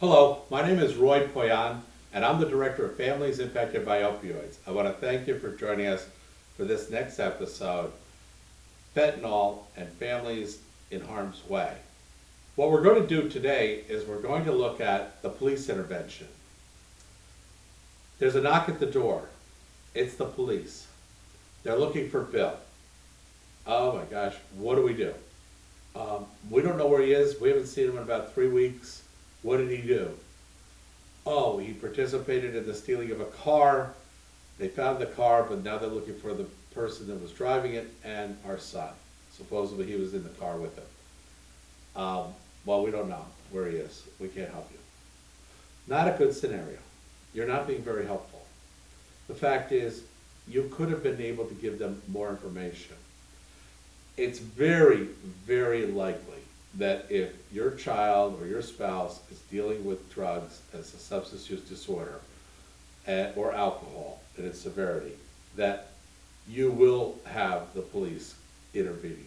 Hello, my name is Roy Poyan, and I'm the Director of Families Impacted by Opioids. I want to thank you for joining us for this next episode, Fentanyl and Families in Harm's Way. What we're going to do today is we're going to look at the police intervention. There's a knock at the door. It's the police. They're looking for Bill. Oh my gosh, what do? We don't know where he is. We haven't seen him in about 3 weeks. What did he do? Oh, he participated in the stealing of a car. They found the car, but now they're looking for the person that was driving it and our son. Supposedly he was in the car with him. Well, we don't know where he is. We can't help you. Not a good scenario. You're not being very helpful. The fact is, you could have been able to give them more information. It's very, very likely that if your child or your spouse is dealing with drugs as a substance use disorder or alcohol in its severity, that you will have the police intervening.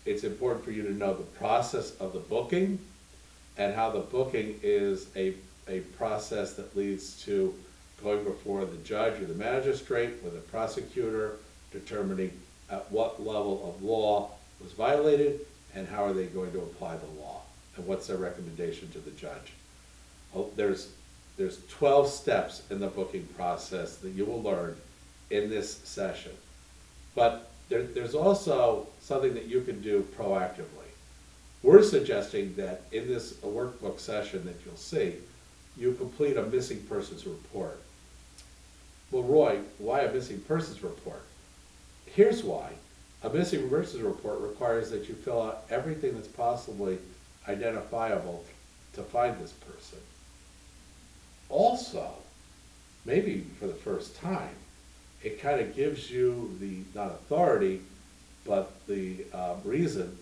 It's important for you to know the process of the booking and how the booking is a process that leads to going before the judge or the magistrate with a prosecutor, determining at what level of law was violated and how are they going to apply the law and what's their recommendation to the judge. There's 12 steps in the booking process that you will learn in this session. But there's also something that you can do proactively. We're suggesting that in this workbook session that you'll see, you complete a missing persons report. Well, Roy, why a missing persons report? Here's why. A missing persons report requires that you fill out everything that's possibly identifiable to find this person. Also, maybe for the first time, it kind of gives you the, not authority, but the reason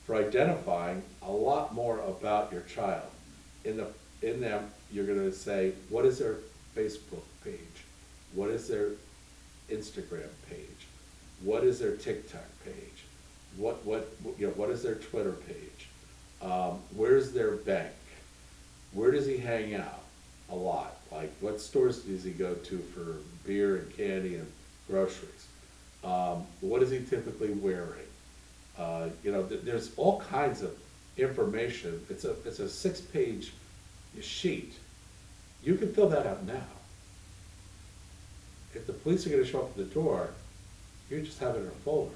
for identifying a lot more about your child. In them, you're going to say, what is their Facebook page? What is their Instagram page? What is their TikTok page? What is their Twitter page? Where's their bank? Where does he hang out? A lot. Like, what stores does he go to for beer and candy and groceries? What is he typically wearing? There's all kinds of information. It's a 6-page sheet. You can fill that out now. If the police are going to show up at the door, you just have it in a folder,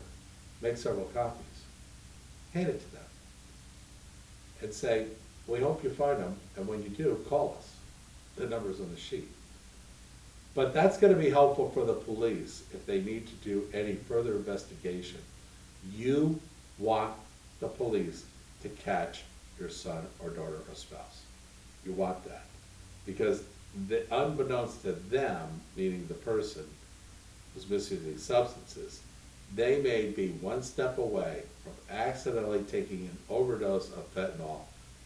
make several copies, hand it to them, and say, we hope you find them, and when you do, call us. The number's on the sheet. But that's going to be helpful for the police if they need to do any further investigation. You want the police to catch your son or daughter or spouse. You want that. Because unbeknownst to them, meaning the person who's missing these substances, they may be one step away from accidentally taking an overdose of fentanyl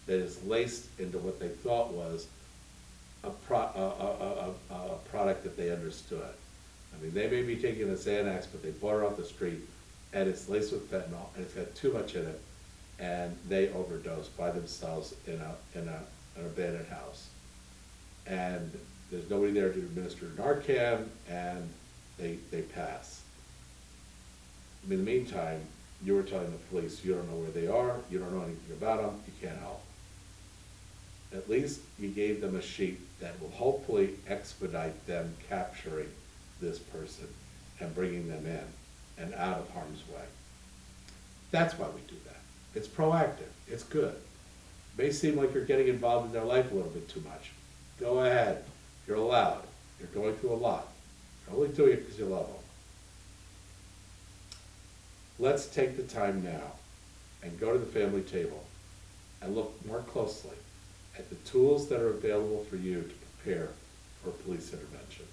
that is laced into what they thought was a product that they understood. I mean, they may be taking a Xanax, but they bought it off the street, and it's laced with fentanyl, and it's got too much in it, and they overdose by themselves in an abandoned house. And there's nobody there to administer Narcan, and they pass. In the meantime, you were telling the police you don't know where they are, you don't know anything about them, you can't help. At least you gave them a sheet that will hopefully expedite them capturing this person and bringing them in and out of harm's way. That's why we do that. It's proactive, it's good. It may seem like you're getting involved in their life a little bit too much. Go ahead, you're allowed. You're going through a lot. You're only doing it because you love them. Let's take the time now and go to the family table and look more closely at the tools that are available for you to prepare for police intervention.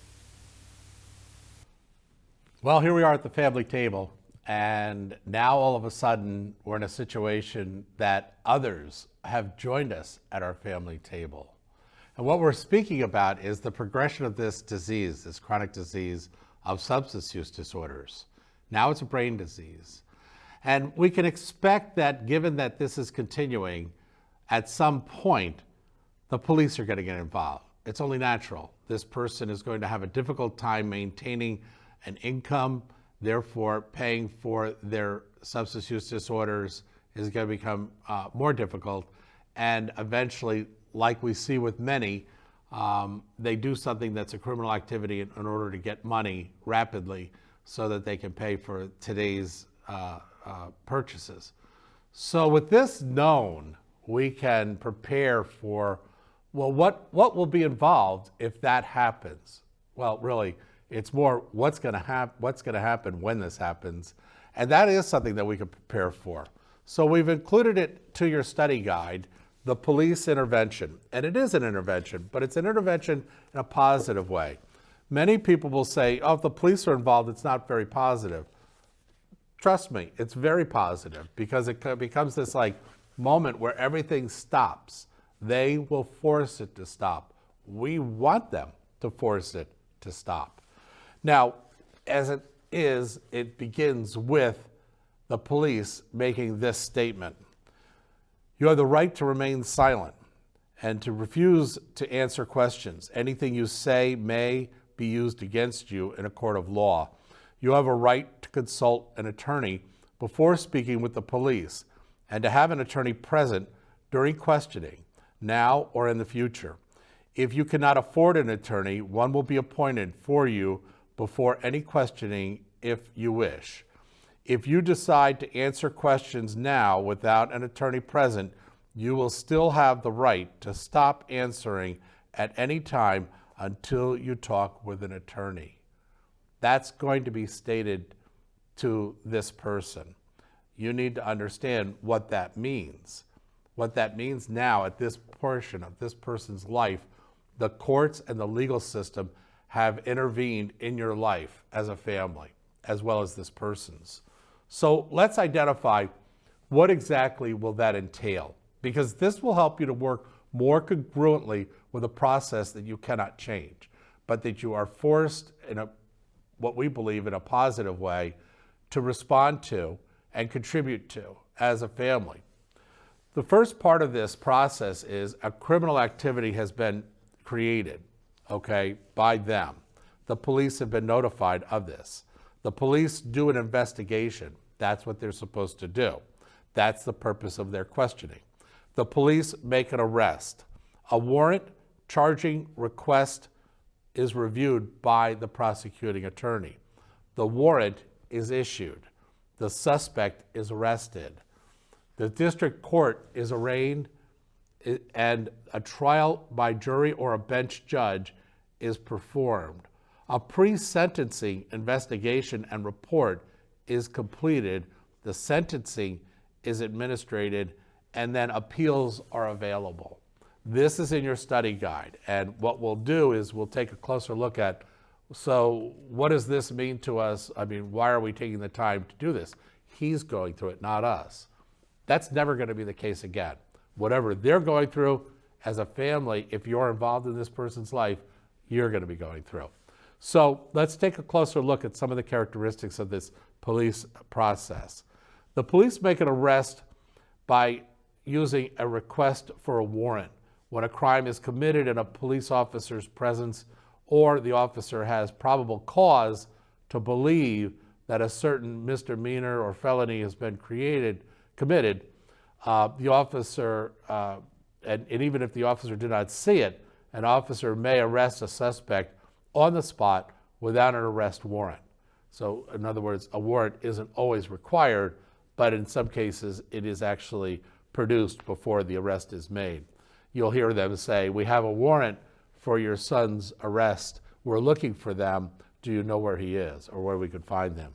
Well, here we are at the family table, and now all of a sudden we're in a situation that others have joined us at our family table. And what we're speaking about is the progression of this disease, this chronic disease of substance use disorders. Now it's a brain disease. And we can expect that given that this is continuing, at some point, the police are going to get involved. It's only natural. This person is going to have a difficult time maintaining an income, therefore paying for their substance use disorders is going to become more difficult. And eventually, like we see with many, they do something that's a criminal activity in order to get money rapidly so that they can pay for today's purchases. So with this known, we can prepare for, well, what will be involved if that happens? Well, really, it's more what's going to happen when this happens. And that is something that we can prepare for. So we've included it to your study guide, the police intervention. And it is an intervention, but it's an intervention in a positive way. Many people will say, oh, if the police are involved, it's not very positive. Trust me, it's very positive because it becomes this like moment where everything stops. They will force it to stop. We want them to force it to stop. Now, as it is, it begins with the police making this statement. You have the right to remain silent and to refuse to answer questions. Anything you say may be used against you in a court of law. You have a right to consult an attorney before speaking with the police and to have an attorney present during questioning, now or in the future. If you cannot afford an attorney, one will be appointed for you before any questioning if you wish. If you decide to answer questions now without an attorney present, you will still have the right to stop answering at any time until you talk with an attorney. That's going to be stated to this person. You need to understand what that means. What that means now at this portion of this person's life, the courts and the legal system have intervened in your life as a family, as well as this person's. So let's identify what exactly will that entail, because this will help you to work more congruently with a process that you cannot change, but that you are forced in what we believe in a positive way to respond to and contribute to as a family. The first part of this process is a criminal activity has been created, okay, by them. The police have been notified of this. The police do an investigation. That's what they're supposed to do. That's the purpose of their questioning. The police make an arrest. A warrant charging request is reviewed by the prosecuting attorney. The warrant is issued. The suspect is arrested. The district court is arraigned, and a trial by jury or a bench judge is performed. A pre-sentencing investigation and report is completed. The sentencing is administered, and then appeals are available. This is in your study guide, and what we'll do is we'll take a closer look at, so what does this mean to us? I mean, why are we taking the time to do this? He's going through it, not us. That's never going to be the case again. Whatever they're going through as a family, if you're involved in this person's life, you're going to be going through. So let's take a closer look at some of the characteristics of this police process. The police make an arrest by using a request for a warrant when a crime is committed in a police officer's presence or the officer has probable cause to believe that a certain misdemeanor or felony has been committed. The officer, and even if the officer did not see it, an officer may arrest a suspect on the spot without an arrest warrant. So in other words, a warrant isn't always required, but in some cases it is actually produced before the arrest is made. You'll hear them say, we have a warrant for your son's arrest. We're looking for them. Do you know where he is or where we could find them?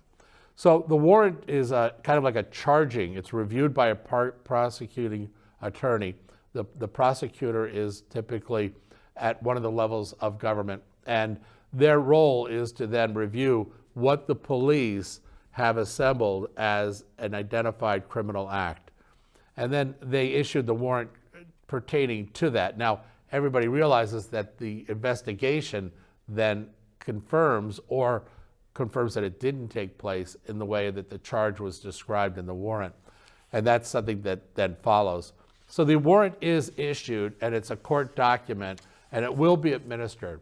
So the warrant is kind of like a charging. It's reviewed by a prosecuting attorney. The prosecutor is typically at one of the levels of government, and their role is to then review what the police have assembled as an identified criminal act. And then they issued the warrant pertaining to that. Now, everybody realizes that the investigation then confirms that it didn't take place in the way that the charge was described in the warrant. And that's something that then follows. So the warrant is issued, and it's a court document, and it will be administered.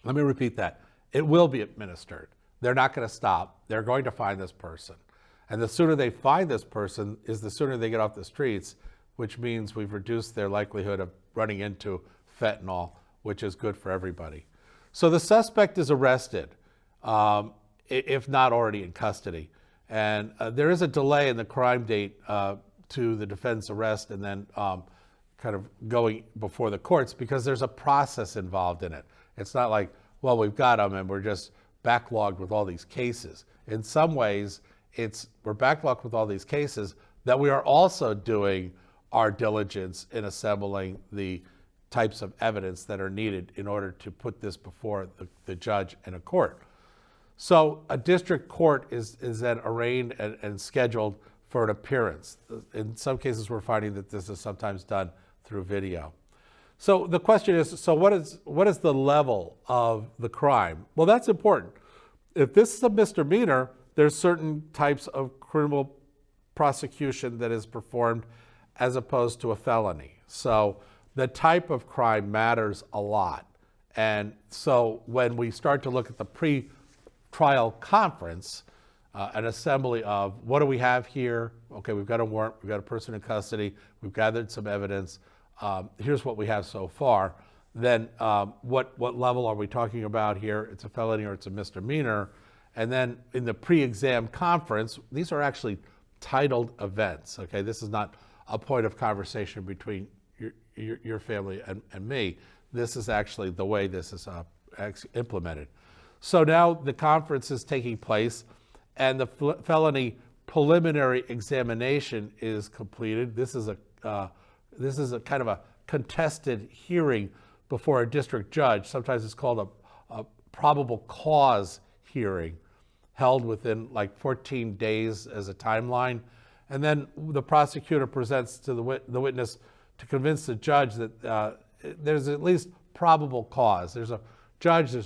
Let me repeat that. It will be administered. They're not going to stop. They're going to find this person. And the sooner they find this person is the sooner they get off the streets, which means we've reduced their likelihood of running into fentanyl, which is good for everybody. So the suspect is arrested, if not already in custody. And there is a delay in the crime date to the defendant's arrest and then kind of going before the courts because there's a process involved in it. It's not like, well, we've got them and we're just backlogged with all these cases. In some ways, we're backlogged with all these cases that we are also doing our diligence in assembling the types of evidence that are needed in order to put this before the judge in a court. So a district court is then arraigned and scheduled for an appearance. In some cases, we're finding that this is sometimes done through video. So the question is, so what is the level of the crime? Well, that's important. If this is a misdemeanor, there's certain types of criminal prosecution that is performed as opposed to a felony. So the type of crime matters a lot. And so when we start to look at the pre-trial conference, an assembly of what do we have here? Okay, we've got a warrant, we've got a person in custody, we've gathered some evidence, here's what we have so far. Then what level are we talking about here? It's a felony or it's a misdemeanor. And then in the pre-exam conference, these are actually titled events, okay? This is not a point of conversation between your family and me. This is actually the way this is implemented. So now the conference is taking place and the felony preliminary examination is completed. This is a kind of a contested hearing before a district judge. Sometimes it's called a probable cause hearing, held within like 14 days as a timeline. And then the prosecutor presents to the witness to convince the judge that there's at least probable cause. There's a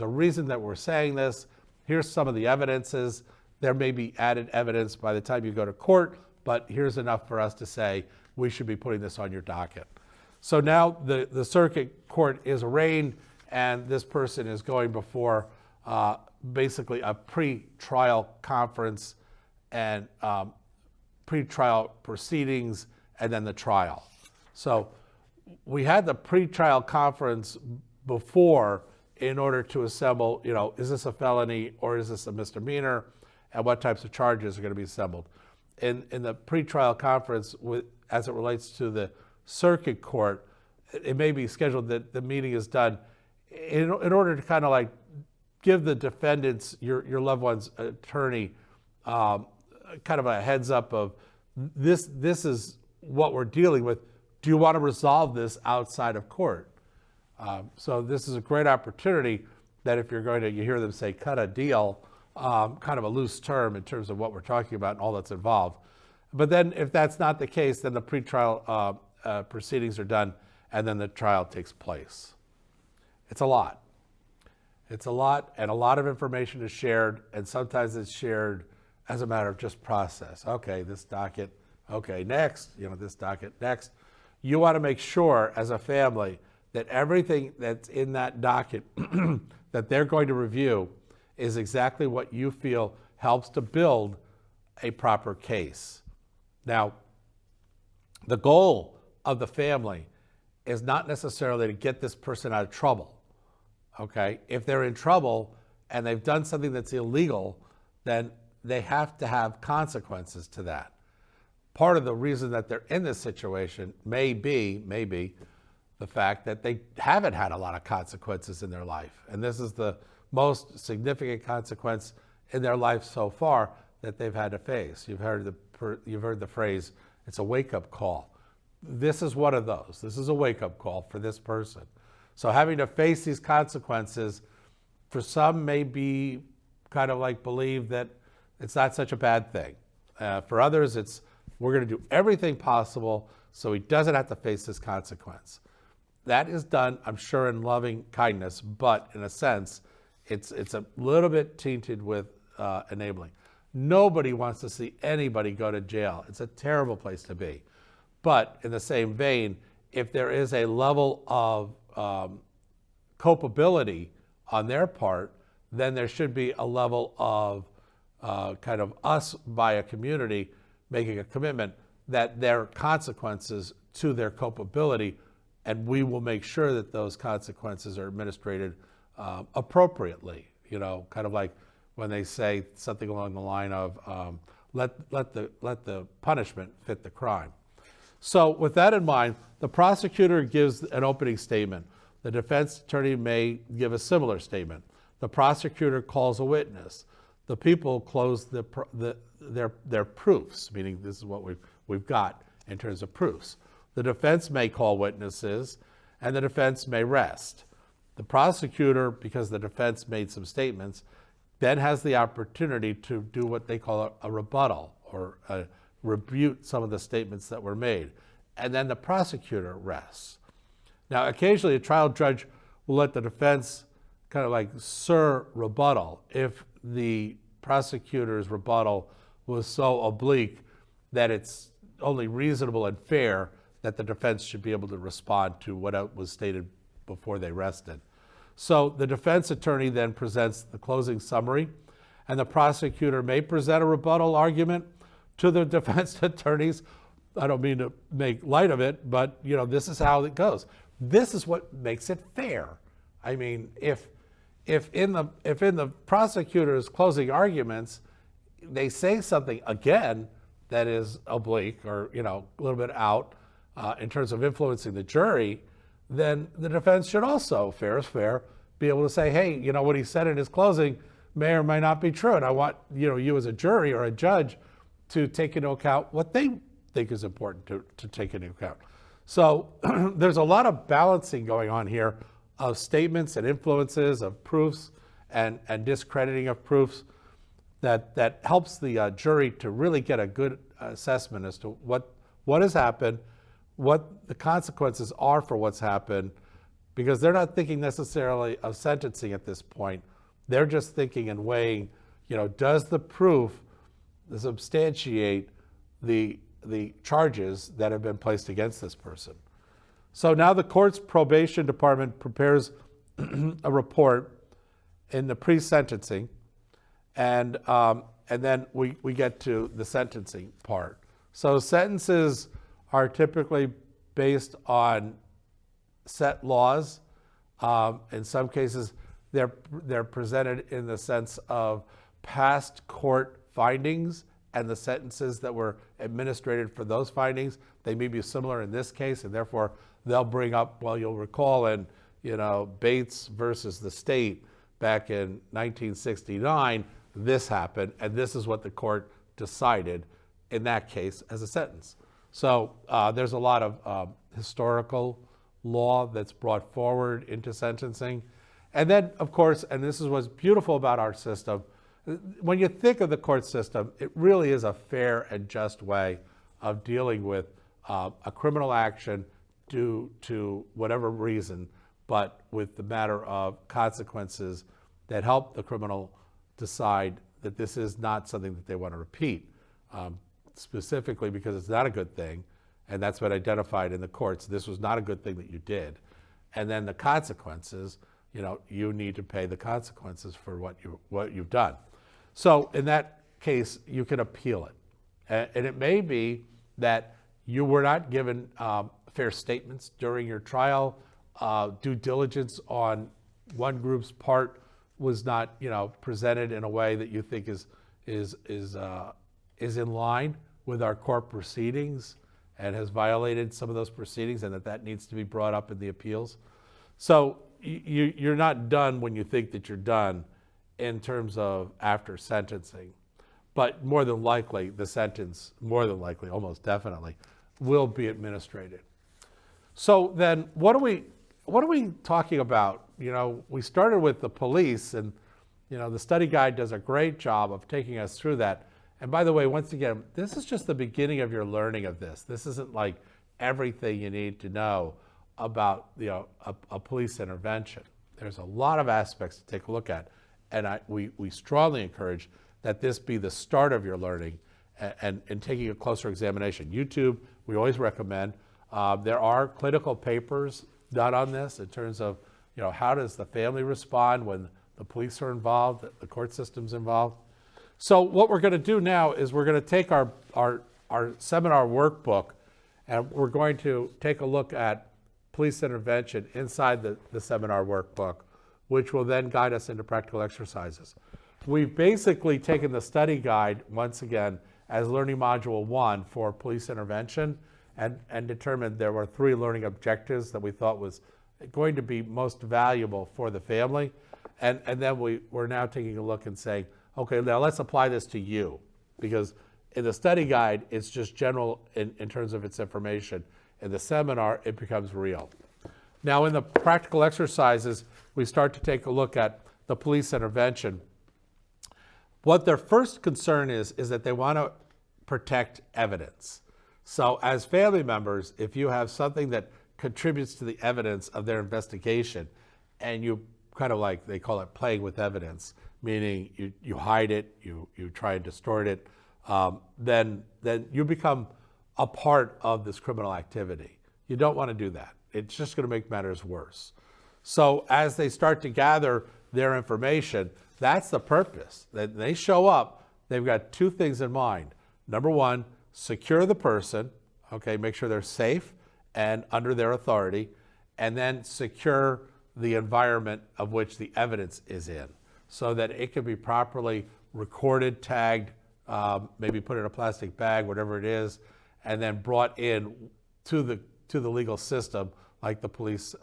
reason that we're saying this. Here's some of the evidences. There may be added evidence by the time you go to court, but here's enough for us to say we should be putting this on your docket. So now the circuit court is arraigned and this person is going before basically a pre-trial conference and pre-trial proceedings and then the trial. So we had the pre-trial conference before in order to assemble, is this a felony or is this a misdemeanor and what types of charges are going to be assembled. In the pre-trial conference, as it relates to the circuit court, it may be scheduled that the meeting is done in order to kind of like give the defendants, your loved one's attorney, kind of a heads up of this is what we're dealing with. Do you want to resolve this outside of court? So this is a great opportunity that if you're going to, you hear them say cut a deal, kind of a loose term in terms of what we're talking about and all that's involved. But then if that's not the case, then the pretrial proceedings are done and then the trial takes place. It's a lot. It's a lot, and a lot of information is shared, and sometimes it's shared as a matter of just process. Okay, this docket, okay, next, this docket, next. You want to make sure as a family that everything that's in that docket that they're going to review is exactly what you feel helps to build a proper case. Now, the goal of the family is not necessarily to get this person out of trouble, okay? If they're in trouble and they've done something that's illegal, then they have to have consequences to that. Part of the reason that they're in this situation may be the fact that they haven't had a lot of consequences in their life. And this is the most significant consequence in their life so far that they've had to face. You've heard the phrase, it's a wake-up call. This is one of those. This is a wake-up call for this person. So having to face these consequences, for some may be kind of like believe that it's not such a bad thing. For others, it's we're going to do everything possible so he doesn't have to face this consequence. That is done, I'm sure, in loving kindness, but in a sense, it's a little bit tainted with enabling. Nobody wants to see anybody go to jail. It's a terrible place to be. But in the same vein, if there is a level of culpability on their part, then there should be a level of kind of us by a community making a commitment that there are consequences to their culpability, and we will make sure that those consequences are administered appropriately. You know, kind of like when they say something along the line of let the punishment fit the crime. So with that in mind, the prosecutor gives an opening statement. The defense attorney may give a similar statement. The prosecutor calls a witness. The people close their proofs, meaning this is what we've got in terms of proofs. The defense may call witnesses, and the defense may rest. The prosecutor, because the defense made some statements, then has the opportunity to do what they call a rebuttal, or rebut some of the statements that were made. And then the prosecutor rests. Now, occasionally a trial judge will let the defense kind of like rebuttal if the prosecutor's rebuttal was so oblique that it's only reasonable and fair that the defense should be able to respond to what was stated before they rested. So the defense attorney then presents the closing summary, and the prosecutor may present a rebuttal argument to the defense attorneys. I don't mean to make light of it, but you know, this is how it goes. This is what makes it fair. I mean, if in the prosecutor's closing arguments they say something again that is oblique or, you know, a little bit out in terms of influencing the jury, then the defense should also, fair is fair, be able to say, hey, you know, what he said in his closing may or may not be true, and I want, you know, you as a jury or a judge to take into account what they think is important to take into account. So there's a lot of balancing going on here of statements and influences, of proofs and discrediting of proofs that helps the jury to really get a good assessment as to what has happened, what the consequences are for what's happened, because they're not thinking necessarily of sentencing at this point. They're just thinking and weighing, you know, does the proof substantiate the charges that have been placed against this person? So now the court's probation department prepares a report in the pre-sentencing, and then we get to the sentencing part. So sentences are typically based on set laws. In some cases, they're presented in the sense of past court findings and the sentences that were administered for those findings. They may be similar in this case, and therefore they'll bring up, well, you'll recall in, you know, Bates versus the state back in 1969, this happened, and this is what the court decided in that case as a sentence. So there's a lot of historical law that's brought forward into sentencing. And then, of course, and this is what's beautiful about our system, when you think of the court system, it really is a fair and just way of dealing with a criminal action due to whatever reason, but with the matter of consequences that help the criminal decide that this is not something that they want to repeat, specifically because it's not a good thing, and that's been identified in the courts. This was not a good thing that you did. And then the consequences, you know, you need to pay the consequences for what you've done. So in that case, you can appeal it. And it may be that you were not given fair statements during your trial. Due diligence on one group's part was not, you know, presented in a way that you think is in line with our court proceedings and has violated some of those proceedings, and that needs to be brought up in the appeals. So you're not done when you think that you're done in terms of after sentencing, but more than likely the sentence, almost definitely, will be administered. So then what are we talking about? You know, we started with the police, and you know, the study guide does a great job of taking us through that. And by the way, once again, this is just the beginning of your learning of this. This isn't like everything you need to know about, you know, a police intervention. There's a lot of aspects to take a look at, and we strongly encourage that this be the start of your learning, and taking a closer examination. YouTube, we always recommend. There are clinical papers done on this in terms of, how does the family respond when the police are involved, the court system's involved. So what we're going to do now is we're going to take our seminar workbook, and we're going to take a look at police intervention inside the seminar workbook, which will then guide us into practical exercises. We've basically taken the study guide, once again, as learning module 1 for police intervention, and determined there were 3 learning objectives that we thought was going to be most valuable for the family. And then we're now taking a look and saying, okay, now let's apply this to you, because in the study guide, it's just general in terms of its information. In the seminar, it becomes real. Now, in the practical exercises, we start to take a look at the police intervention. What their first concern is that they want to protect evidence. So as family members, if you have something that contributes to the evidence of their investigation, and you kind of like, they call it playing with evidence, meaning you hide it, you try and distort it, then you become a part of this criminal activity. You don't want to do that. It's just going to make matters worse. So as they start to gather their information, that's the purpose. That they show up, they've got 2 things in mind. Number 1, secure the person, okay, make sure they're safe and under their authority, and then secure the environment of which the evidence is in, so that it can be properly recorded, tagged, maybe put in a plastic bag, whatever it is, and then brought in to the legal system, like the police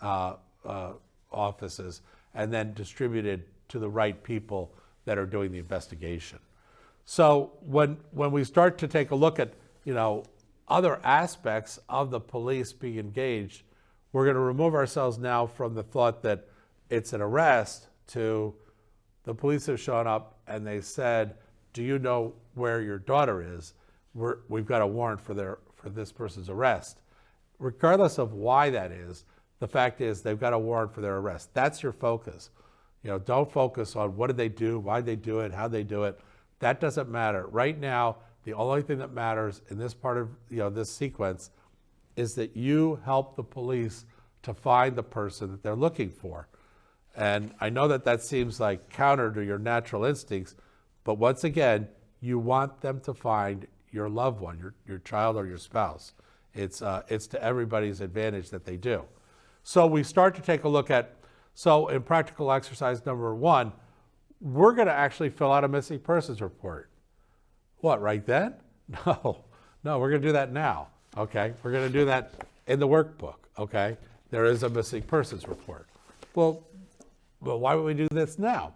offices, and then distributed to the right people that are doing the investigation. So when we start to take a look at, other aspects of the police being engaged, we're going to remove ourselves now from the thought that it's an arrest to the police have shown up and they said, do you know where your daughter is? We've got a warrant for this person's arrest. Regardless of why that is, the fact is they've got a warrant for their arrest. That's your focus. Don't focus on what did they do, why they do it, how they do it. That doesn't matter. Right now, the only thing that matters in this part of this sequence is that you help the police to find the person that they're looking for. And I know that seems like counter to your natural instincts, but once again, you want them to find your loved one, your child or your spouse. It's to everybody's advantage that they do. So we start to take a look at, so in practical exercise number 1, we're going to actually fill out a missing persons report. What, right then? No, we're going to do that now, okay? We're going to do that in the workbook, okay? There is a missing persons report. Well, why would we do this now?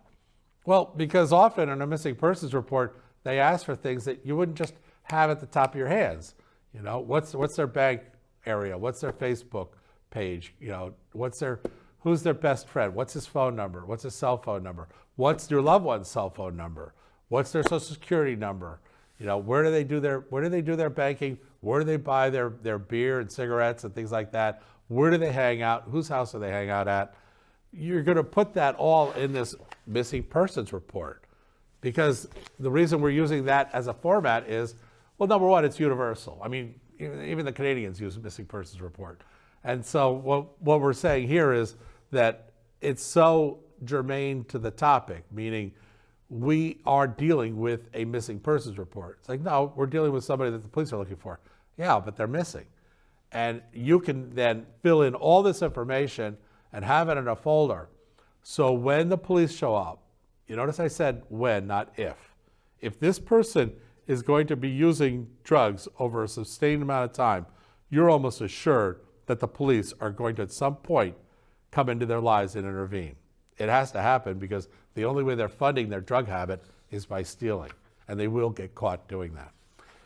Well, because often in a missing persons report, they ask for things that you wouldn't just have at the top of your hands. What's their bank area? What's their Facebook page? Who's their best friend? What's his phone number? What's his cell phone number? What's your loved one's cell phone number? What's their social security number? Where do they do their banking? Where do they buy their beer and cigarettes and things like that? Where do they hang out? Whose house do they hang out at? You're going to put that all in this missing persons report, because the reason we're using that as a format is, well, number 1, it's universal. I mean, even the Canadians use a missing persons report. And so what we're saying here is that it's so germane to the topic, meaning we are dealing with a missing persons report. It's like, no, we're dealing with somebody that the police are looking for. Yeah, but they're missing. And you can then fill in all this information and have it in a folder. So when the police show up, you notice I said when, not if. If this person is going to be using drugs over a sustained amount of time, you're almost assured that the police are going to at some point come into their lives and intervene. It has to happen because the only way they're funding their drug habit is by stealing, and they will get caught doing that.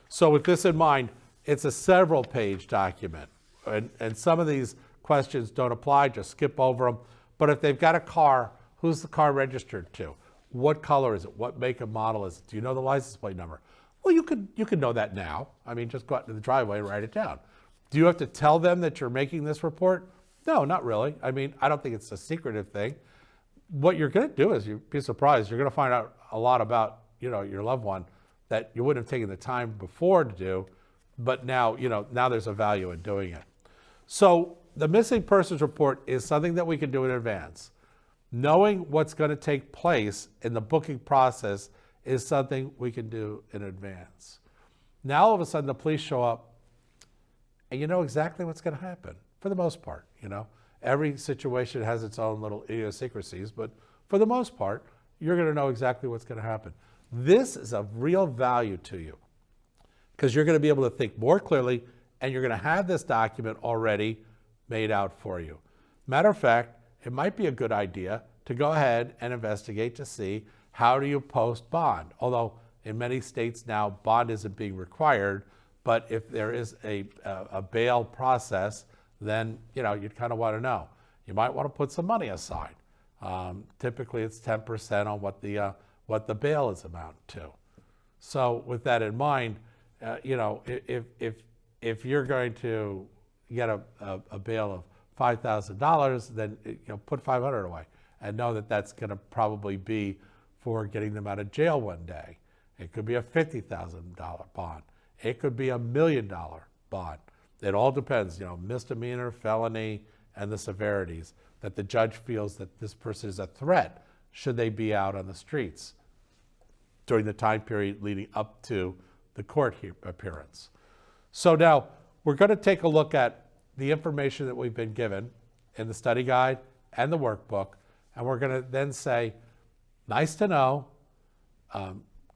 So with this in mind, it's a several-page document, and some of these questions don't apply, just skip over them. But if they've got a car, who's the car registered to? What color is it? What make and model is it? Do you know the license plate number? Well, you could know that now. I mean, just go out to the driveway and write it down. Do you have to tell them that you're making this report? No, not really. I mean, I don't think it's a secretive thing. What you're going to do is, you'd be surprised, you're going to find out a lot about, your loved one that you wouldn't have taken the time before to do, but now, now there's a value in doing it. So the missing persons report is something that we can do in advance. Knowing what's going to take place in the booking process is something we can do in advance. Now all of a sudden the police show up and you know exactly what's going to happen for the most part. Every situation has its own little idiosyncrasies, but for the most part, you're going to know exactly what's going to happen. This is of real value to you because you're going to be able to think more clearly and you're going to have this document already made out for you. Matter of fact, it might be a good idea to go ahead and investigate to see how do you post bond. Although in many states now, bond isn't being required, but if there is a bail process, then you'd kind of want to know. You might want to put some money aside. Typically, it's 10% on what the bail is amount to. So with that in mind, if you're going to get a bail of $5,000, then put $500 away and know that that's going to probably be for getting them out of jail one day. It could be a $50,000 bond. It could be $1 million bond. It all depends, misdemeanor, felony, and the severities that the judge feels that this person is a threat should they be out on the streets during the time period leading up to the court appearance. So now we're going to take a look at the information that we've been given in the study guide and the workbook, and we're going to then say, nice to know,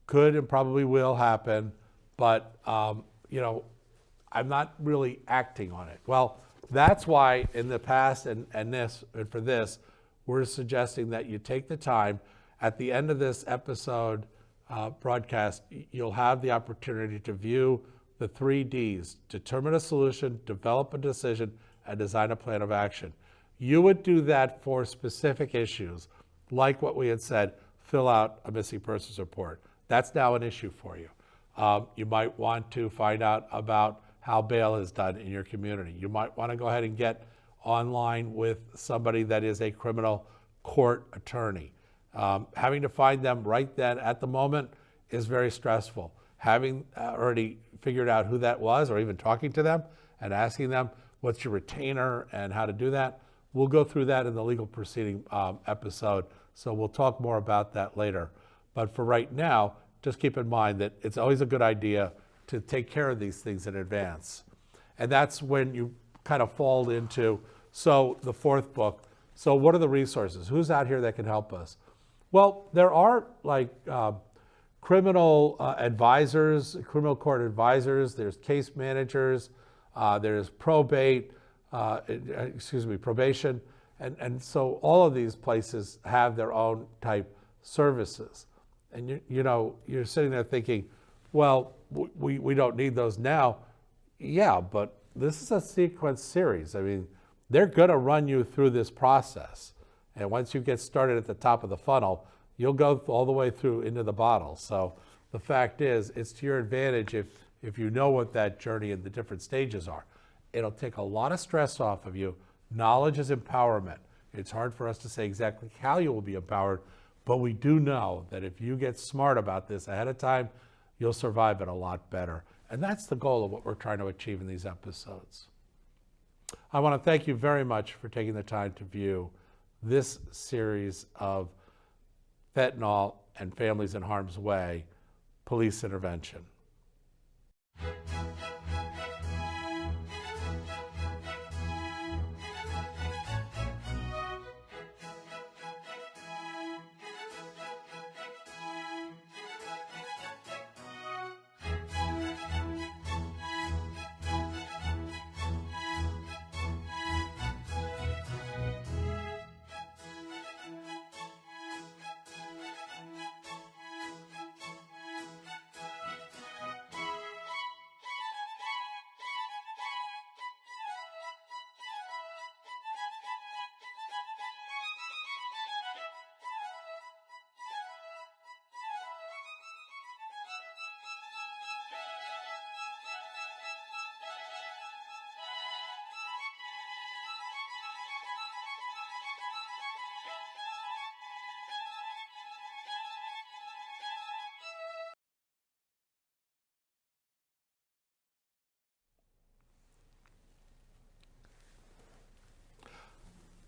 could and probably will happen, but I'm not really acting on it. Well, that's why in the past and for this, we're suggesting that you take the time at the end of this episode broadcast, you'll have the opportunity to view the 3 Ds: determine a solution, develop a decision, and design a plan of action. You would do that for specific issues, like what we had said, fill out a missing persons report. That's now an issue for you. You might want to find out about how bail is done in your community. You might want to go ahead and get online with somebody that is a criminal court attorney. Having to find them right then at the moment is very stressful. Having already figured out who that was, or even talking to them and asking them what's your retainer and how to do that, we'll go through that in the legal proceeding episode. So we'll talk more about that later. But for right now, just keep in mind that it's always a good idea to take care of these things in advance. And that's when you kind of fall into, so the 4th book, so what are the resources? Who's out here that can help us? Well, there are like criminal advisors, criminal court advisors, there's case managers, there's probation, and so all of these places have their own type services. And you're sitting there thinking, well, we don't need those now. Yeah, but this is a sequence series. I mean, they're going to run you through this process. And once you get started at the top of the funnel, you'll go all the way through into the bottle. So the fact is, it's to your advantage if you know what that journey and the different stages are. It'll take a lot of stress off of you. Knowledge is empowerment. It's hard for us to say exactly how you will be empowered, but we do know that if you get smart about this ahead of time, you'll survive it a lot better. And that's the goal of what we're trying to achieve in these episodes. I want to thank you very much for taking the time to view this series of Fentanyl and Families in Harm's Way, Police Intervention.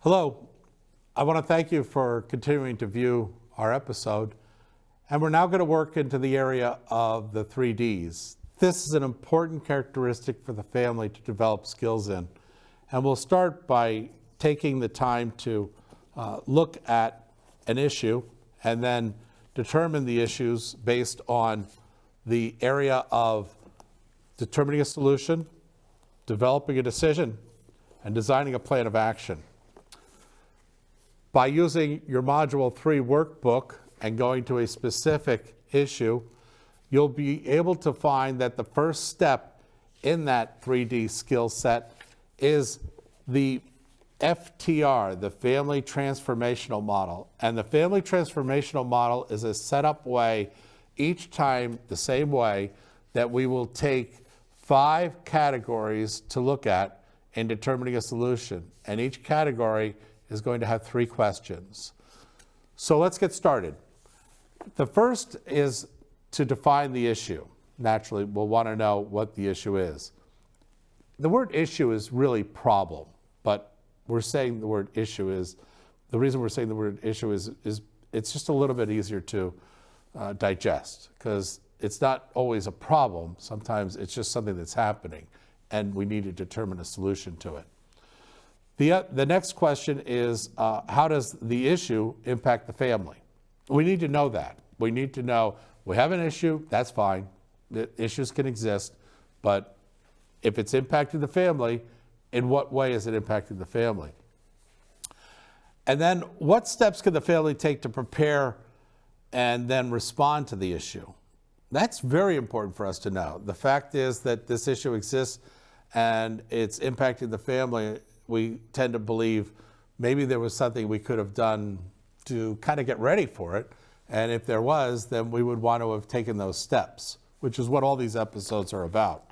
Hello, I want to thank you for continuing to view our episode. And we're now going to work into the area of the 3Ds. This is an important characteristic for the family to develop skills in. And we'll start by taking the time to look at an issue and then determine the issues based on the area of determining a solution, developing a decision, and designing a plan of action. By using your Module 3 workbook and going to a specific issue, you'll be able to find that the first step in that 3D skill set is the FTR, the Family Transformational Model. And the Family Transformational Model is a set-up way, each time the same way, that we will take 5 categories to look at in determining a solution. And each category is going to have 3 questions. So let's get started. The first is to define the issue. Naturally, we'll want to know what the issue is. The word issue is really problem, but we're saying the word issue is, the reason we're saying the word issue is it's just a little bit easier to digest, because it's not always a problem. Sometimes it's just something that's happening, and we need to determine a solution to it. The next question is, how does the issue impact the family? We need to know that. We need to know we have an issue, that's fine. The issues can exist, but if it's impacting the family, in what way is it impacting the family? And then what steps can the family take to prepare and then respond to the issue? That's very important for us to know. The fact is that this issue exists and it's impacting the family. We tend to believe maybe there was something we could have done to kind of get ready for it. And if there was, then we would want to have taken those steps, which is what all these episodes are about.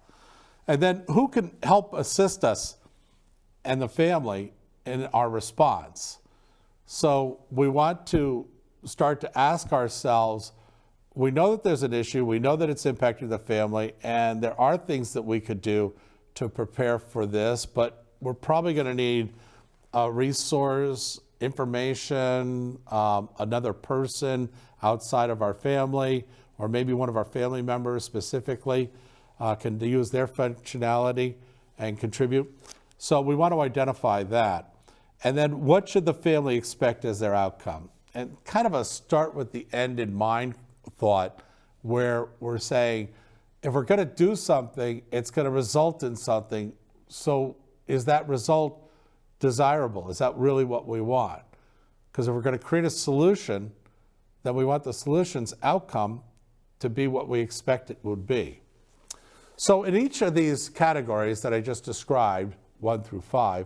And then who can help assist us and the family in our response? So we want to start to ask ourselves, we know that there's an issue, we know that it's impacting the family, and there are things that we could do to prepare for this, but we're probably going to need a resource, information, another person outside of our family, or maybe one of our family members specifically can use their functionality and contribute. So we want to identify that. And then what should the family expect as their outcome? And kind of a start with the end in mind thought, where we're saying, if we're going to do something, it's going to result in something. So is that result desirable? Is that really what we want? Because if we're going to create a solution, then we want the solution's outcome to be what we expect it would be. So in each of these categories that I just described, 1 through 5,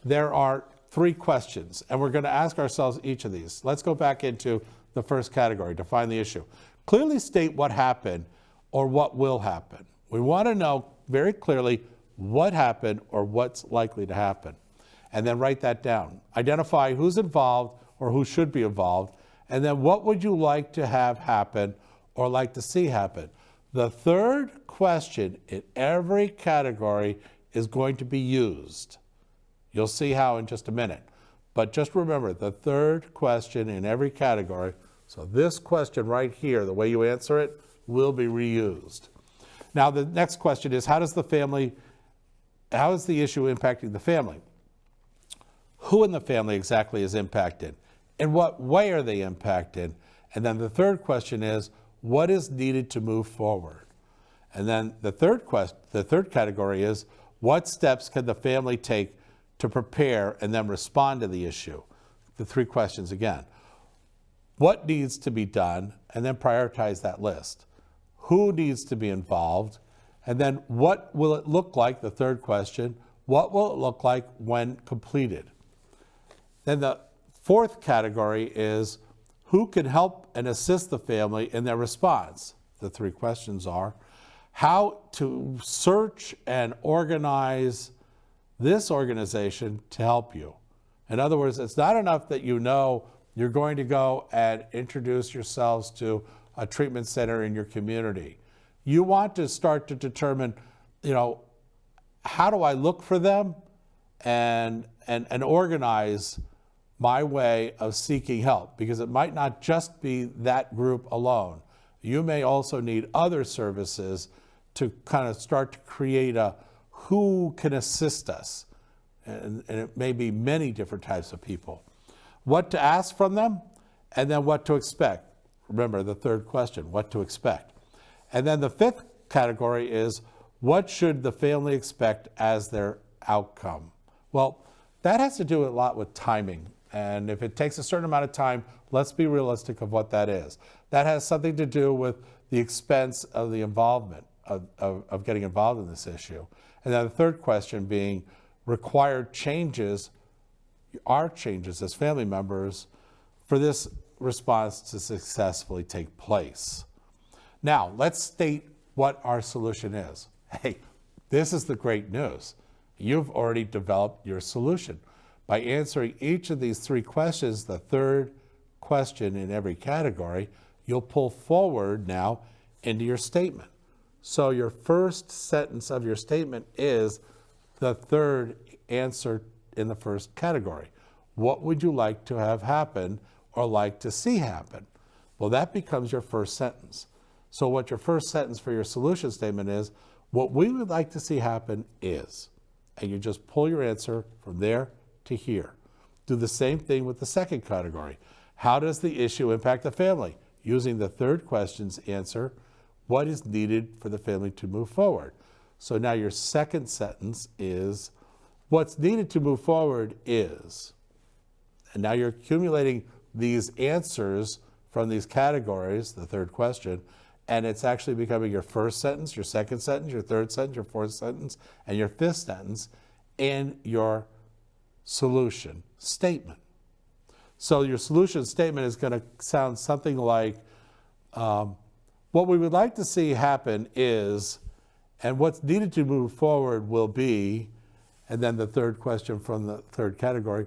there are 3 questions, and we're going to ask ourselves each of these. Let's go back into the first category, define the issue. Clearly state what happened or what will happen. We want to know very clearly what happened or what's likely to happen. And then write that down. Identify who's involved or who should be involved, and then what would you like to have happen or like to see happen. The third question in every category is going to be used. You'll see how in just a minute. But just remember, the third question in every category, so this question right here, the way you answer it, will be reused. Now the next question is, how is the issue impacting the family? Who in the family exactly is impacted? In what way are they impacted? And then the third question is, what is needed to move forward? And then the third category is, what steps can the family take to prepare and then respond to the issue? The 3 questions again. What needs to be done? And then prioritize that list. Who needs to be involved? And then what will it look like, the third question, what will it look like when completed? Then the 4th category is, who can help and assist the family in their response? The 3 questions are, how to search and organize this organization to help you. In other words, it's not enough that you know you're going to go and introduce yourselves to a treatment center in your community. You want to start to determine, how do I look for them? and organize my way of seeking help, because it might not just be that group alone. You may also need other services to kind of start to create a who can assist us. And it may be many different types of people. What to ask from them, and then what to expect. Remember the third question, what to expect. And then the fifth category is, what should the family expect as their outcome? Well, that has to do a lot with timing. And if it takes a certain amount of time, let's be realistic of what that is. That has something to do with the expense of the involvement, of getting involved in this issue. And then the third question being required changes, our changes as family members, for this response to successfully take place. Now, let's state what our solution is. Hey, this is the great news. You've already developed your solution. By answering each of these three questions, the third question in every category, you'll pull forward now into your statement. So your first sentence of your statement is the third answer in the first category. What would you like to have happen or like to see happen? Well, that becomes your first sentence. So what your first sentence for your solution statement is, what we would like to see happen is, and you just pull your answer from there to here. Do the same thing with the second category. How does the issue impact the family? Using the third question's answer, what is needed for the family to move forward? So now your second sentence is, what's needed to move forward is, and now you're accumulating these answers from these categories, the third question, and it's actually becoming your first sentence, your second sentence, your third sentence, your fourth sentence, and your fifth sentence in your solution statement. So your solution statement is going to sound something like, what we would like to see happen is, and what's needed to move forward will be, and then the third question from the third category,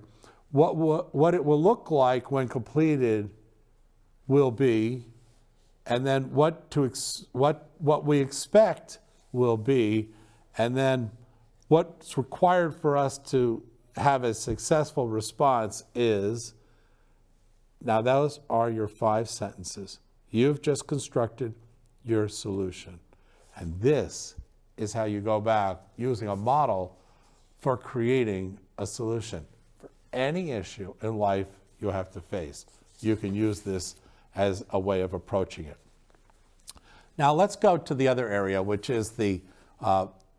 what it will look like when completed will be, and then what we expect will be, and then what's required for us to have a successful response is. Now those are your 5 sentences. You've just constructed your solution. And this is how you go back using a model for creating a solution. For any issue in life you have to face, you can use this as a way of approaching it. Now let's go to the other area, which is the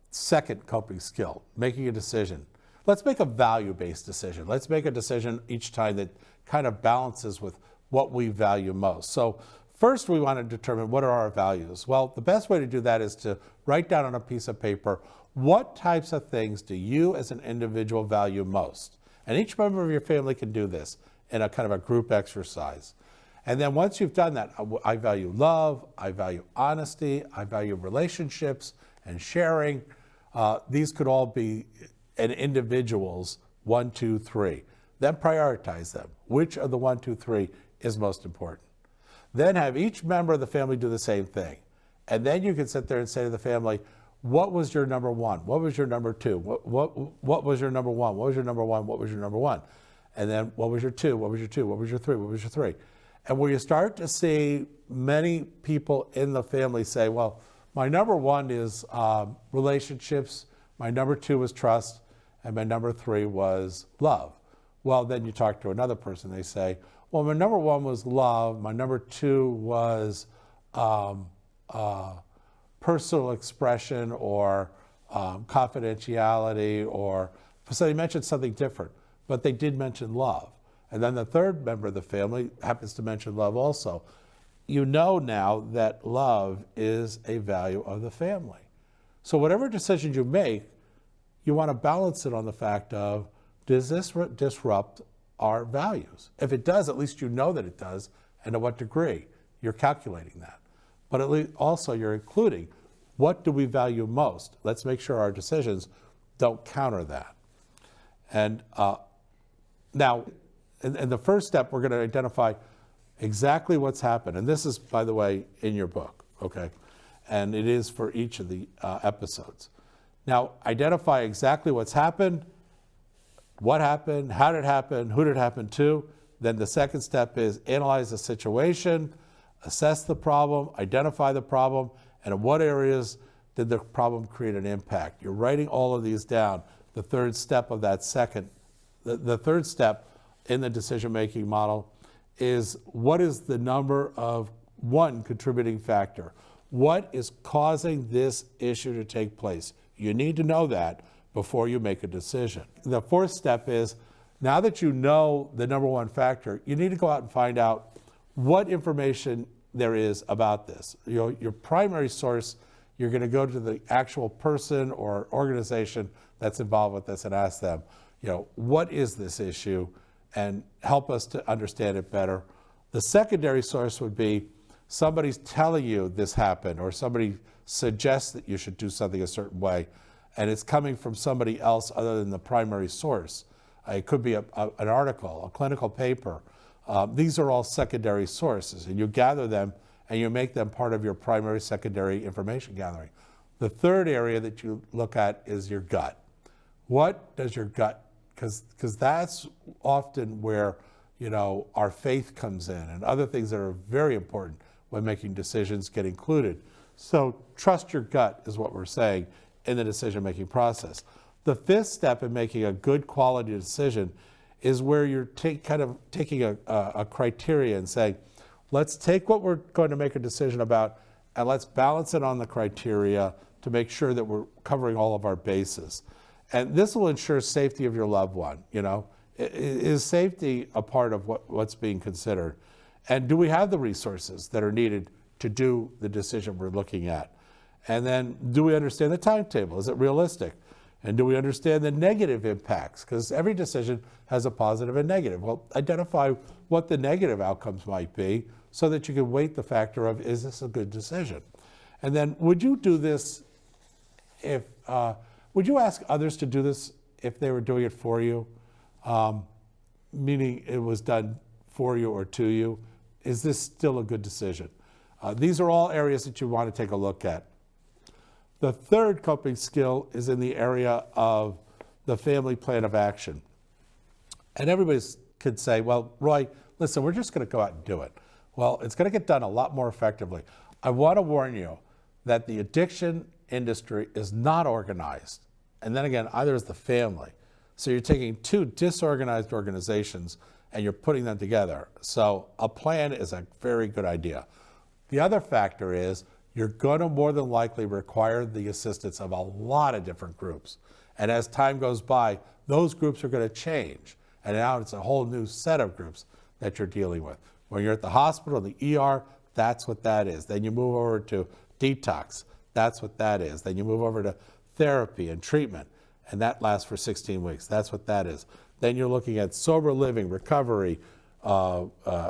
second coping skill, making a decision. Let's make a value-based decision. Let's make a decision each time that kind of balances with what we value most. So first we want to determine, what are our values? Well, the best way to do that is to write down on a piece of paper, what types of things do you as an individual value most? And each member of your family can do this in a kind of a group exercise. And then once you've done that, I value love, I value honesty, I value relationships and sharing. These could all be an individual's 1, 2, 3. Then prioritize them. Which of the 1, 2, 3 is most important? Then have each member of the family do the same thing. And then you can sit there and say to the family, what was your number 1? What was your number 2? What was your number 1? What was your number 1? What was your number 1? And then what was your 2? What was your 2? What was your 3? What was your 3? And where you start to see many people in the family say, well, my number 1 is relationships, my number 2 was trust, and my number 3 was love. Well, then you talk to another person, they say, well, my number 1 was love, my number 2 was personal expression or confidentiality, or so they mentioned something different, but they did mention love. And then the third member of the family happens to mention love also. You know now that love is a value of the family. So whatever decisions you make, you want to balance it on the fact of, does this disrupt our values? If it does, at least you know that it does, and to what degree. You're calculating that. But at least also you're including, what do we value most? Let's make sure our decisions don't counter that. And now, in the first step, we're going to identify exactly what's happened. And this is, by the way, in your book, okay? And it is for each of the episodes. Now, identify exactly what's happened what happened, how did it happen, who did it happen to. Then the second step is analyze the situation, assess the problem, identify the problem, and in what areas did the problem create an impact. You're writing all of these down. The third step of that the third step in the decision-making model is what is the number of one contributing factor? What is causing this issue to take place? You need to know that before you make a decision. The fourth step is, now that you know the number one factor, you need to go out and find out what information there is about this. Your primary source, you're going to go to the actual person or organization that's involved with this and ask them, what is this issue, and help us to understand it better. The secondary source would be somebody's telling you this happened, or somebody suggests that you should do something a certain way, and it's coming from somebody else other than the primary source. It could be an article, a clinical paper. These are all secondary sources, and you gather them and you make them part of your primary, secondary information gathering. The third area that you look at is your gut. What does your gut, because that's often where our faith comes in, and other things that are very important when making decisions get included. So trust your gut is what we're saying in the decision-making process. The fifth step in making a good quality decision is where you're taking a criteria and saying, let's take what we're going to make a decision about and let's balance it on the criteria to make sure that we're covering all of our bases. And this will ensure safety of your loved one. Is safety a part of what's being considered? And do we have the resources that are needed to do the decision we're looking at? And then, do we understand the timetable? Is it realistic? And do we understand the negative impacts? Because every decision has a positive and negative. Well, identify what the negative outcomes might be so that you can weight the factor of, is this a good decision? And then, would you do this would you ask others to do this if they were doing it for you? Meaning it was done for you or to you. Is this still a good decision? These are all areas that you want to take a look at. The third coping skill is in the area of the family plan of action. And everybody could say, well, Roy, listen, we're just going to go out and do it. Well, it's going to get done a lot more effectively. I want to warn you that the addiction industry is not organized. And then again, either is the family. So you're taking two disorganized organizations and you're putting them together. So a plan is a very good idea. The other factor is you're going to more than likely require the assistance of a lot of different groups. And as time goes by, those groups are going to change. And now it's a whole new set of groups that you're dealing with. When you're at the hospital, the ER, that's what that is. Then you move over to detox, that's what that is. Then you move over to therapy and treatment, and that lasts for 16 weeks. That's what that is. Then you're looking at sober living, recovery,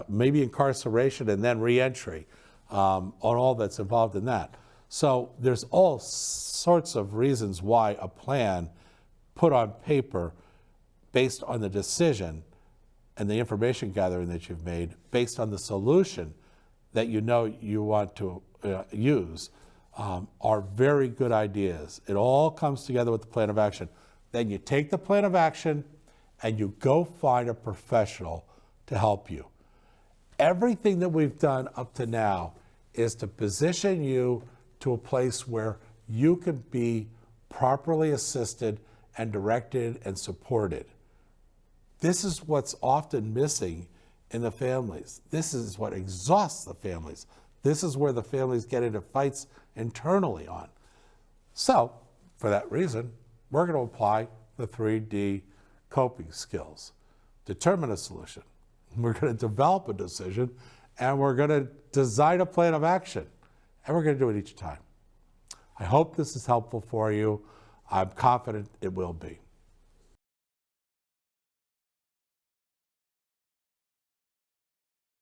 maybe incarceration, and then reentry, on all that's involved in that. So there's all sorts of reasons why a plan put on paper based on the decision and the information gathering that you've made, based on the solution that you know you want to use, are very good ideas. It all comes together with the plan of action. Then you take the plan of action and you go find a professional to help you. Everything that we've done up to now is to position you to a place where you can be properly assisted and directed and supported. This is what's often missing in the families. This is what exhausts the families. This is where the families get into fights internally on. So, for that reason, we're going to apply the 3D coping skills. Determine a solution. We're going to develop a decision, and we're going to design a plan of action. And we're going to do it each time. I hope this is helpful for you. I'm confident it will be.